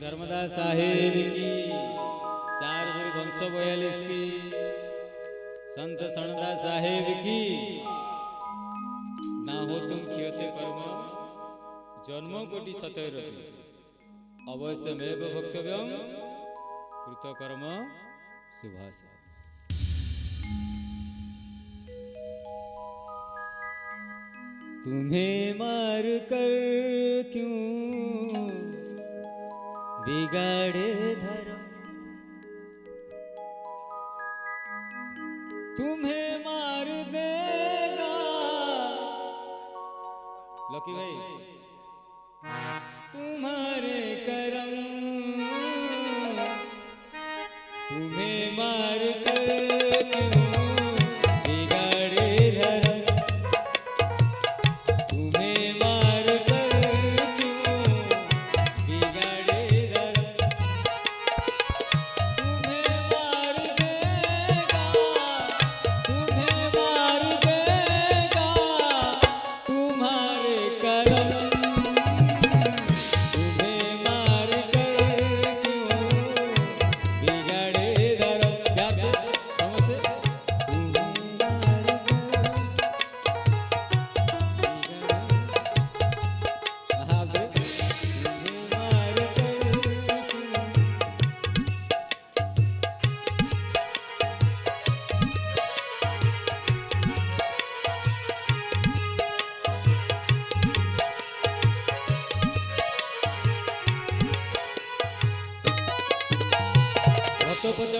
धर्मदास साहेब की, चार गुरु वंश 42 की, संत सणदास साहेब की। ना हो तुम क्षयते कर्म जन्म कोटि सतैर अवश्यमेव भक्तव्यम कृतकर्म शुभास। तुम्हें मार कर क्यों बिगाड़े धर्म, तुम्हें मार देगा लकी भाई तुम्हारे करम, तुम्हें मार कर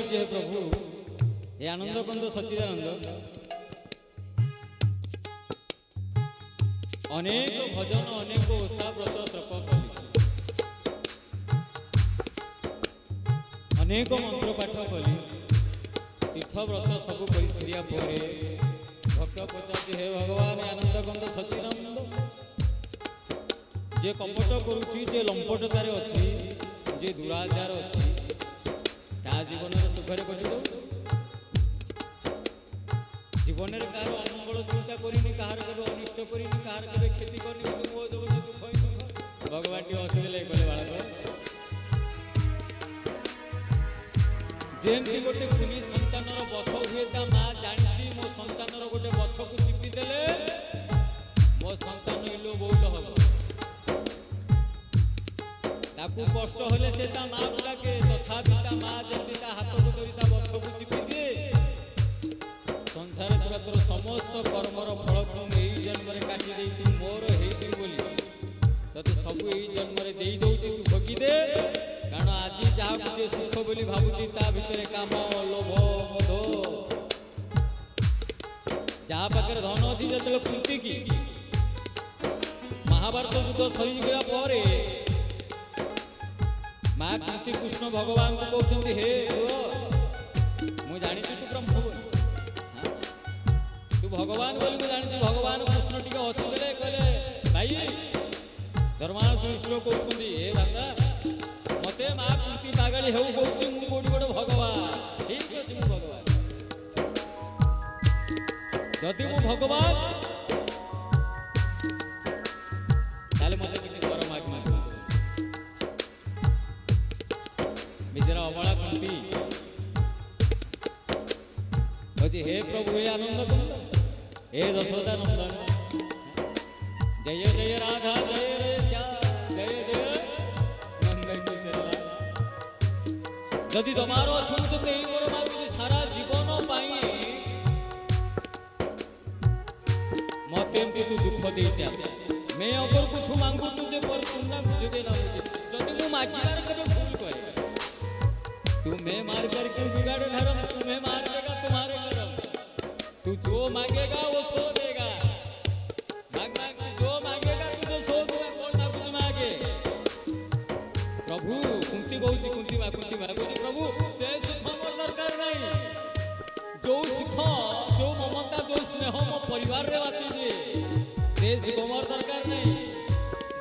जय प्रभु ये आनंद कंद सच्चिदानंद अनेक भजन अनेक ओषा व्रत तप अनेक मंत्र पाठ कली तीर्थ व्रत सब कर सारिया भक्त पचार हे भगवान आनंद कंद सच्चिदानंद जे कपट करुच्ची जे लंपटतार अच्छी जे दुराचार अच्छी ता जीवन सुखरे कटि दो जीवन में कार अमंगल चिंता करी कहार के अनिष्ट करी कहार के क्षति करनी दुख दुख भगवान टी हसिले कले बालक जेमती गोटे कुनी संतान बथ हुए ता माँ जानी मो संतान गोटे बथ को चिपी देले मो संतान इलो बहुत हम ताकू कष्ट होले से ता माँ को डाके तथापि ता माँ जल्दी ता हाथ को धरी ता बथ को चिपी दिए संसार पूरा तोर समस्त कर्मर फल को यही जन्म रे काटी दे तू मोर हेई बोली तते सब यही जन्म रे देई दउची तू भगी दे कारण आज जहाँ कुछ सुख बोली भावुची ता भितर काम लोभ मद जहाँ पाखे धन अच्छी जो कुंती की महाभारत युद्ध सरी गला पर माँ कुंती कृष्ण भगवान को कहते हे मुझे जानी तू ब्रह्म बोली तू भगवान बोली मुझे जानी भगवान कृष्ण टी हसिले कहले भाई धर्मान तू श्लोक कहते हे बाबा मते माँ कुंती पागली हो कहूँ मुझे कोटी गोटे भगवान ठीक अच्छे मुझे भगवान जदि मु भगवान ताले मते किसी कर माग माग बिजरा अबला कुंती कहे हे प्रभु हे आनंद कुंद हे यशोदा नंदन जय जय राधा जय रे श्याम जय जय जदि तमारो शुद्ध नहीं करो मांगुची सारा जीवन पाई मत एमती तू दुख दे जा मैं अगर कुछ मांगू तुझे पर तुमना मुझे देना मुझे जदि मु मागिबार कबे भूल करे तुम्हें मार कर क्यों बिगाड़े धर्म तुम्हें मार देगा तुम्हारे कर्म तू जो मांगेगा वो सो देगा मांग मांग जो मांगेगा तुझे सो देगा कौन ना कुछ मांगे प्रभु कुंती कहूची कुंती माँ कहूची प्रभु से सुख मोर दरकार नहीं जो सुख जो ममता जो स्नेह मो परिवार रे बाती जे से सुख मोर दरकार नहीं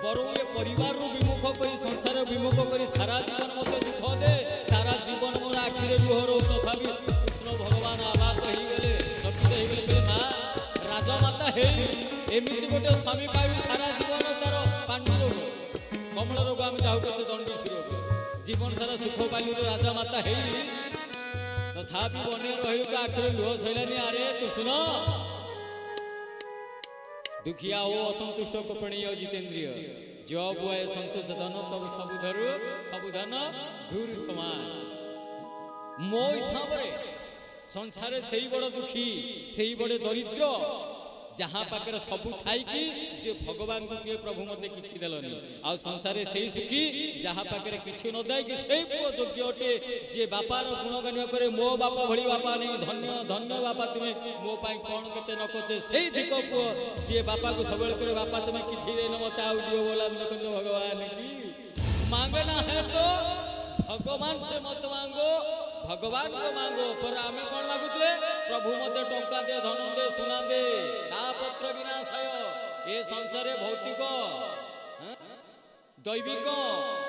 बरो ये परिवार रू विमुख करी संसार विमुख करी सारा जीवन मते दुख दे सारा जीवन मोर आखि रे लुह रो तथापि कृष्ण भगवान आबाद रही गले सती रही गले माँ राजा माता हे एमिति गोटे स्वामी पाइबी सारा जीवन तार पांडु रोग कमल रोग आम जाऊ दंडी शिरोग जीवन सारा सुख पाइलु राजा माता है तथापि बने रहिलु आखिर लुह सैलानी अरे तू सुन दुखिया हो असंतुष्ट कोपणीय जितेंद्रिय जो बुआए संतोष धन तब सबु धन धूर समान मो हिसाब रे संसार से ही बड़ दुखी से ही बड़ दरिद्र जहाँ पाखे सबू थाई कि जे भगवान को किए प्रभु मते किछि देलनी आ संसार से ही सुखी जहाँ पाखे किछि न दे कि से पुओ योग्य अटे जे बापार गुणगान करे मो बापा भली बापा नहीं धन्य धन्य बापा तुमे मो पाई कोन केते न कोचे से दिक पुओ जे बापा को सबल करे बापा तुमे किछि देन मते आउ दियो बोला देखो भगवान की मांगना है तो भगवान से मत मांगो भगवान को मांगो पर आमे कौन मागुचे प्रभु मते टंका दे धन दे सुना दे पत्र विनाशय ए संसारे भौतिक दैविक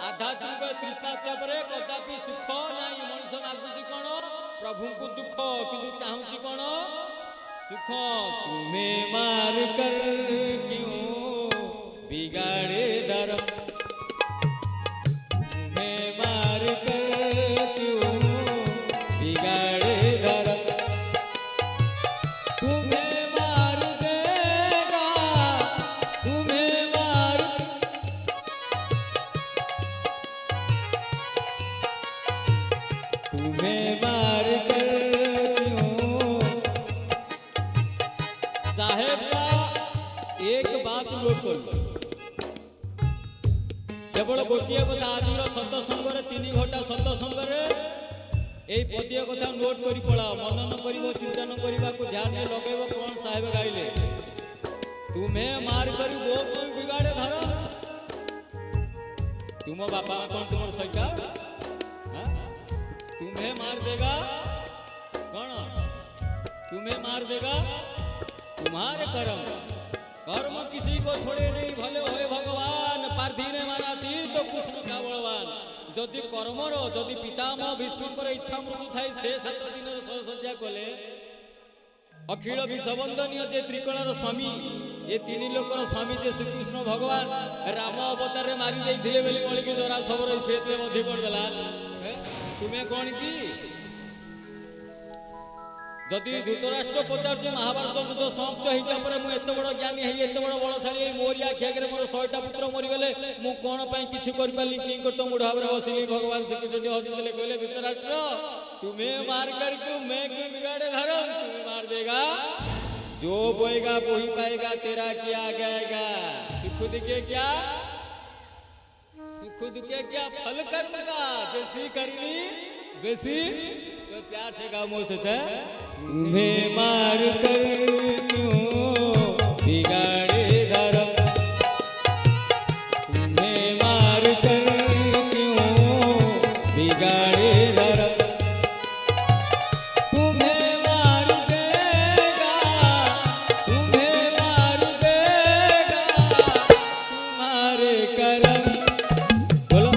आध्यात्मिक त्रिपात्य परे कदापि सुख नाही मनुष्य मागुची कोन प्रभु को दुख किंतु चाहूची कोन सुख तुम्हें मार कर क्यों बिगाड़े दर केवल गोटे कथा आज सत्संग 3 घंटा सत्संग पदीय कथा नोट कर पड़ा मनन कर चिंतन करने को ध्यान लगेब कौन साहेब गाइले तुम्हें मार कर वो कोई बिगाड़े धर तुम बापा कौन तुम सैका तुम्हें मार देगा कौन तुम्हें मार देगा तुम्हारे कर्म किसी को छोड़े नहीं भले होए भगवान पार्थी ने मारा तीर तो कृष्ण का बलवान जदि कर्मर जदि पितामह भीष्मकर इच्छा मृत्यु थाई से 7 दिन सरसज्जा कले अखिल विषबंदनीय जे त्रिकलार स्वामी ये 3 लोकर स्वामी जे श्रीकृष्ण भगवान राम अवतार रे मारी जाइथिले बेली बोली कि जरा सबर सेते मध्य कर देला तुम्हें कौन की जदि धृतराष्ट्र पचार महाभारत युद्ध समाप्त होइजा परे मु एत बड़ ज्ञानी है एत बड़ बलशाली मोरी आखि आगे मोर 100टा पुत्र मरी गले मु कोन पई किछि कर पाली कि करतो मुढ भाबरे बसिली भगवान श्रीकृष्ण हसिले कहले धृतराष्ट्र तुम्हें मार कर क्यों मैं क्यों बिगाड़े धर्म तुम्हें मार देगा जो बोएगा वो ही पाएगा तेरा क्या आएगा सुख दुखे क्या सुख दुखे क्या फल कर्म का जैसी करनी वैसी तो प्यार से गाओ मोसे तुम्हें मार कर क्यों बिगाड़े धर्म तुम्हें मार कर क्यों बिगाड़े धर्म तुम्हें मार देगा तुम्हारे कर्म बोलो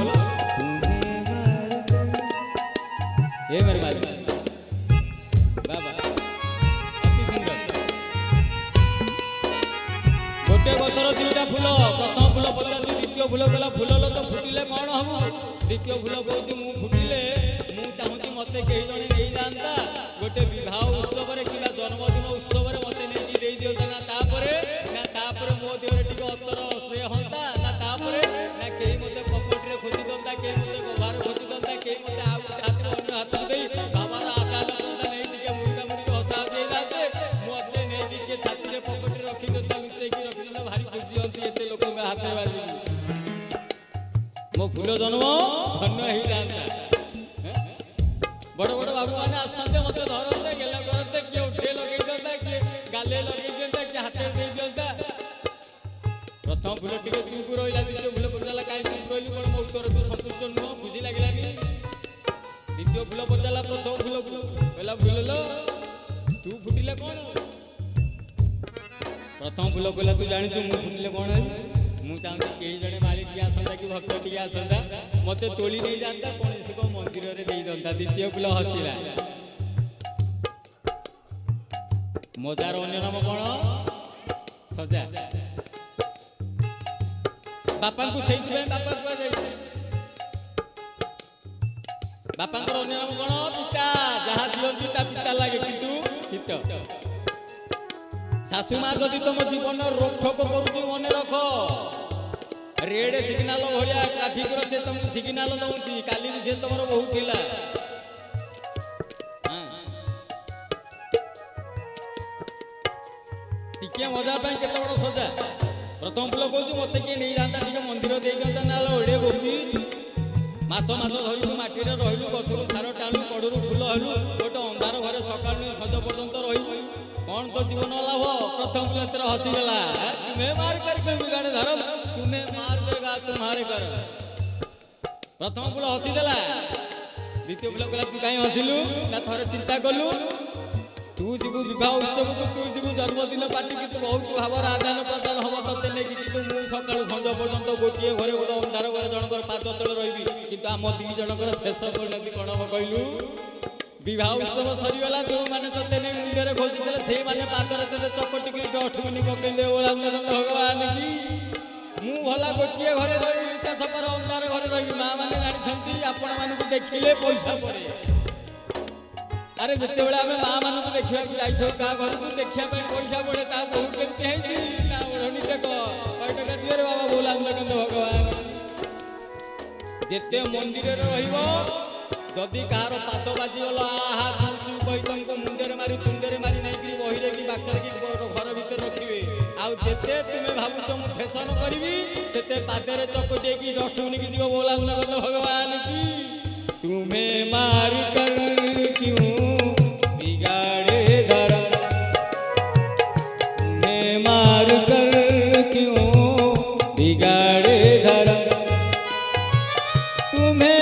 तुम्हें मार कर ये मेरे बात गतर 3टा फूल प्रथम फूल पचार द्वितीय फूल गला फूल तो फुटिले कौन हम द्वितीय फूल कहूँ मु फुटिले मु चाहूँ मत कई जने नहीं जानता गोटे विवाह उत्सव कि जन्मदिन उत्सव मत नहीं दे दिंता ना तापर मो देह टे अतर स्प्रे हंता ना कहीं मत पकेट रे खोजी दंता कहीं मत गभार खोजी दंता कहीं मत हाथ अन्य हाथ दे बाबार आकाश नहीं टे मुर्गा मुर्गी हसा दे जाते मत नहीं टे छाती रे पकेट रखी दंता लुचेक रखी दंता भारी खुशी होती एते लोक हाथ में बाजी मो फूल जन्म धन्य ही जाता बड़ बड़ बाबू मैंने आसते मत धरते गेला करते किए उठे लगे दिंता किए गाले लगे दिंता किए हाथ दे दिंता प्रथम फूल टिके चुप रहा द्वितीय फूल पचारा कहीं चुप रही कौन मो उत्तर तू सन्तुष्ट नुह खुशी लगे द्वितीय फूल पचारा प्रथम फूल कहला फूल तू फुटिले कौन प्रथम फूल कहला तू जानी मु फुटिले कौन है मु चाहूँ कई जड़े मालिक की आसंता कि भक्त टी आसंता मत तोली नहीं जाता कौन सी को मंदिर में दे दंता द्वितीय फूल हसिला मजार अन्य नाम कौन सजा बापा को सही बापा बापांकर अन्य नाम कौन पिता जहाँ दियंती ता पिता लगे किंतु हित शाशु माँ जदि तुम जीवन रोकठोक करुची मन रख रेड सिग्नाल भाया ट्राफिक से तुमको सिग्नाल दौची काली से तुम बहुत थिला टिके मजा केते बड़ सजा प्रथम फूल कहूँ मत किए नहीं जाता टे मंदिर देखता ना ओढ़े बोली मास मास धरी तू माटी रही गचर सार टाणु कड़ू फूल हलु गोटे अंधार घरे सका सज पर्यंत रही कौन तो जीवन लाभ प्रथम फूल तेरा हसीगला तुम्हें मार कर बिगाड़े धर्म तुम्हें मार देगा तुम्हारे कर प्रथम फूल हसीदेला द्वितीय फूल कहला तू कहीं हसिलु ना थोड़े चिंता कलु तू जीवु विवाह उत्सव को तू जीवु जन्मदिन पार्टी की तू बहुत भाव आदान प्रदान हम ते नहीं कि मुझे सका संज पर्यंत गोटे घरे गोटे अंधार घर जनकर पाद तले रही कि आम दी जनकर शेष परिणति कौन हम कहलु विवाह उत्सव सरीगला जो मैंने ते नहीं मुंडे घोषित से मैंने पादर ते चकटिक डस्टबिन पकईदे भगवान की मु भला गोटे घरे रही लुचा छपर अंधार घरे रही माँ मैंने जानी आपण मानक देखिले पैसा पड़े अरे जिते बड़े आम माँ मानक देखा जाइए क्या घर को देखा पैसा पड़े ता बहुत केमती है ओढ़नी टेक 100 टका दिए रे बाबा बोला भगवान जिते मंदिर रही कहार पाद बाजीगला आहा चू चू कही तुमको मुंडे मारी तुंडे मारी नहीं बही कि बाक्सरे कि घर भर रखिए आते तुम्हें भावुच मु फैशन करी से पादे चकटे कि डस्टबिन की जीव बोला भगवान की तुम्हें मार कर क्यों बिगाड़े धर्म तुम्हें मार कर क्यों बिगाड़े धर्म तुम्हें